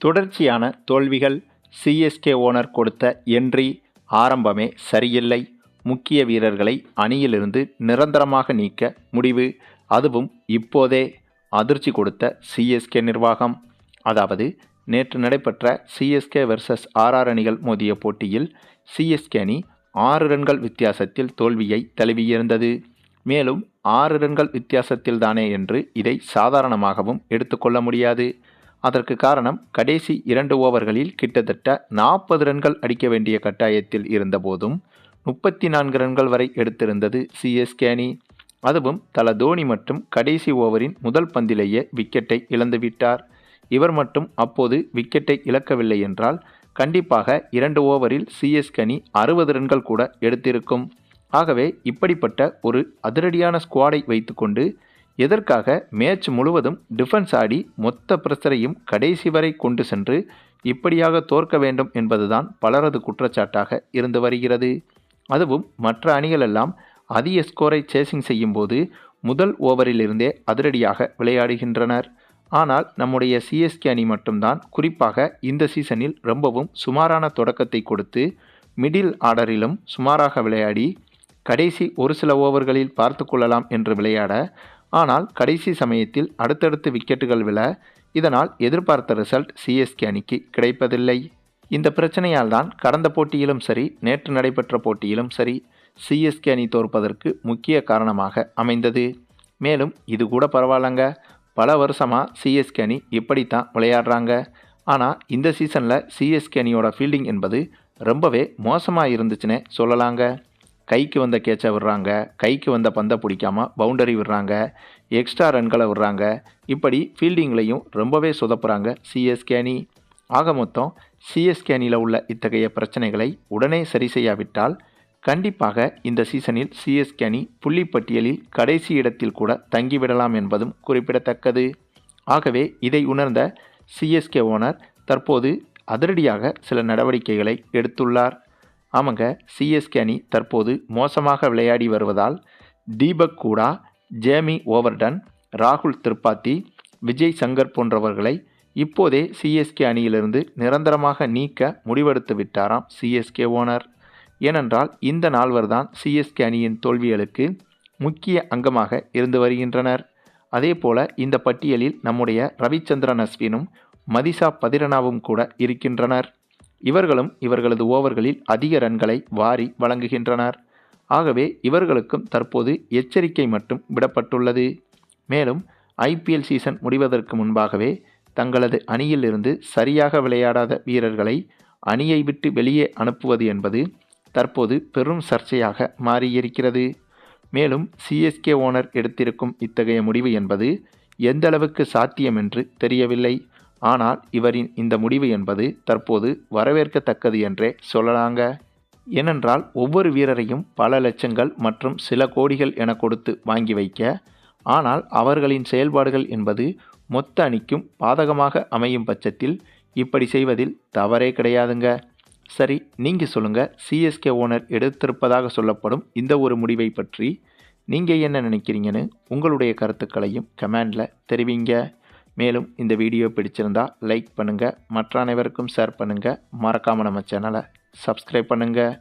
தொடர்ச்சியான தோல்விகள். CSK owner கொடுத்த என்ட்ரி ஆரம்பமே சரியில்லை. முக்கிய வீரர்களை அணியிலிருந்து நிரந்தரமாக நீக்க முடிவு. அதுவும் இப்போதே. அதிர்ச்சி கொடுத்த சிஎஸ்கே நிர்வாகம். அதாவது நேற்று நடைபெற்ற சிஎஸ்கே வெர்சஸ் ஆர்ஆர் அணிகள் மோதிய போட்டியில் சிஎஸ்கே அணி 6 ரன்கள் வித்தியாசத்தில் தோல்வியை தழுவியிருந்தது. மேலும் 6 ரன்கள் வித்தியாசத்தில் தானே என்று இதை சாதாரணமாகவும் எடுத்துக்கொள்ள முடியாது. அதற்கு காரணம் கடைசி 2 ஓவர்களில் கிட்டத்தட்ட 40 ரன்கள் அடிக்க வேண்டிய கட்டாயத்தில் இருந்தபோதும் 34 ரன்கள் வரை எடுத்திருந்தது சிஎஸ்கே அணி. அதுவும் தல தோனி மட்டும் கடைசி ஓவரின் முதல் பந்திலேயே விக்கெட்டை இழந்துவிட்டார். இவர் மட்டும் அப்போது விக்கெட்டை இழக்கவில்லை என்றால் கண்டிப்பாக 2 ஓவரில் சிஎஸ்கே அணி 60 ரன்கள் கூட எடுத்திருக்கும். ஆகவே இப்படிப்பட்ட ஒரு அதிரடியான ஸ்குவாடை வைத்துக்கொண்டு எதற்காக மேட்ச் முழுவதும் டிஃபென்ஸ் ஆடி மொத்த பிரஷரையும் கடைசி வரை கொண்டு சென்று இப்படியாக தோற்க வேண்டும் என்பதுதான் பலரது குற்றச்சாட்டாக இருந்து வருகிறது. அதுவும் மற்ற அணிகளெல்லாம் அதிக ஸ்கோரை சேசிங் செய்யும் போது முதல் ஓவரிலிருந்தே அதிரடியாக விளையாடுகின்றனர். ஆனால் நம்முடைய சிஎஸ்கே அணி மட்டும்தான் குறிப்பாக இந்த சீசனில் ரொம்பவும் சுமாரான தொடக்கத்தை கொடுத்து மிடில் ஆர்டரிலும் சுமாராக விளையாடி கடைசி ஒரு சில ஓவர்களில் பார்த்து கொள்ளலாம் என்று விளையாட, ஆனால் கடைசி சமயத்தில் அடுத்தடுத்து விக்கெட்டுகள் விழ, இதனால் எதிர்பார்த்த ரிசல்ட் சிஎஸ்கே அணிக்கு கிடைப்பதில்லை. இந்த பிரச்சனையால் தான் கடந்த போட்டியிலும் சரி, நேற்று நடைபெற்ற போட்டியிலும் சரி, சிஎஸ்கே அணி தோற்பதற்கு முக்கிய காரணமாக அமைந்தது. மேலும் இது கூட பரவாயில்லங்க, பல வருஷமாக சிஎஸ்கே அணி இப்படித்தான் விளையாடுறாங்க. ஆனால் இந்த சீசனில் சிஎஸ்கே அணியோட ஃபீல்டிங் என்பது ரொம்பவே மோசமாக இருந்துச்சுன்னே சொல்லலாங்க. கைக்கு வந்த கேட்சை விடுறாங்க, கைக்கு வந்த பந்தை பிடிக்காமல் பவுண்டரி விடுறாங்க, எக்ஸ்ட்ரா ரன்களை விடுறாங்க. இப்படி ஃபீல்டிங்லையும் ரொம்பவே சொதப்புறாங்க சிஎஸ்கே அணி. ஆக மொத்தம் சிஎஸ்கே அணியில் உள்ள இத்தகைய பிரச்சனைகளை உடனே சரி செய்யாவிட்டால் கண்டிப்பாக இந்த சீசனில் சிஎஸ்கே அணி புள்ளிப்பட்டியலில் கடைசி இடத்தில் கூட தங்கிவிடலாம் என்பதும் குறிப்பிடத்தக்கது. ஆகவே இதை உணர்ந்த சிஎஸ்கே ஓனர் தற்போது அதிரடியாக சில நடவடிக்கைகளை எடுத்துள்ளார். ஆமாங்க, சிஎஸ்கே அணி தற்போது மோசமாக விளையாடி வருவதால் தீபக் கூடா, ஜேமி ஓவர்டன், ராகுல் திரிபாதி, விஜய் சங்கர் போன்றவர்களை இப்போதே சிஎஸ்கே அணியிலிருந்து நிரந்தரமாக நீக்க முடிவெடுத்து விட்டாராம் சிஎஸ்கே ஓனர். ஏனென்றால் இந்த நால்வர்தான் சிஎஸ்கே அணியின் தோல்விகளுக்கு முக்கிய அங்கமாக இருந்து வருகின்றனர். அதே போல இந்த பட்டியலில் நம்முடைய ரவிச்சந்திரன் அஸ்வினும் மதிஷா பதிரனாவும் கூட இருக்கின்றனர். இவர்களும் இவர்களது ஓவர்களில் அதிக ரன்களை வாரி வழங்குகின்றனர். ஆகவே இவர்களுக்கும் தற்போது எச்சரிக்கை மட்டும் விடப்பட்டுள்ளது. மேலும் ஐபிஎல் சீசன் முடிவதற்கு முன்பாகவே தங்களது அணியில் இருந்து சரியாக விளையாடாத வீரர்களை அணியை விட்டு வெளியே அனுப்புவது என்பது தற்போது பெரும் சர்ச்சையாக மாறியிருக்கிறது. மேலும் சிஎஸ்கே ஓனர் எடுத்திருக்கும் இத்தகைய முடிவு என்பது எந்த அளவுக்கு சாத்தியம் என்று தெரியவில்லை. ஆனால் இவரின் இந்த முடிவு என்பது தற்போது வரவேற்கத்தக்கது என்றே சொல்லலாங்க. ஏனென்றால் ஒவ்வொரு வீரரையும் பல லட்சங்கள் மற்றும் சில கோடிகள் என கொடுத்து வாங்கி வைக்க, ஆனால் அவர்களின் செயல்பாடுகள் என்பது மொத்த அணிக்கும் பாதகமாக அமையும் பட்சத்தில் இப்படி செய்வதில் தவறே கிடையாதுங்க. சரி, நீங்கள் சொல்லுங்கள், சிஎஸ்கே ஓனர் எடுத்திருப்பதாக சொல்லப்படும் இந்த ஒரு முடிவை பற்றி நீங்கள் என்ன நினைக்கிறீங்கன்னு உங்களுடைய கருத்துக்களையும் கமெண்டில் தெரிவிங்க. மேலும் இந்த வீடியோ பிடிச்சிருந்தா லைக் பண்ணுங்கள், மற்ற அனைவருக்கும் ஷேர் பண்ணுங்கள், மறக்காமல் நம்ம சேனலை சப்ஸ்கிரைப் பண்ணுங்கள்.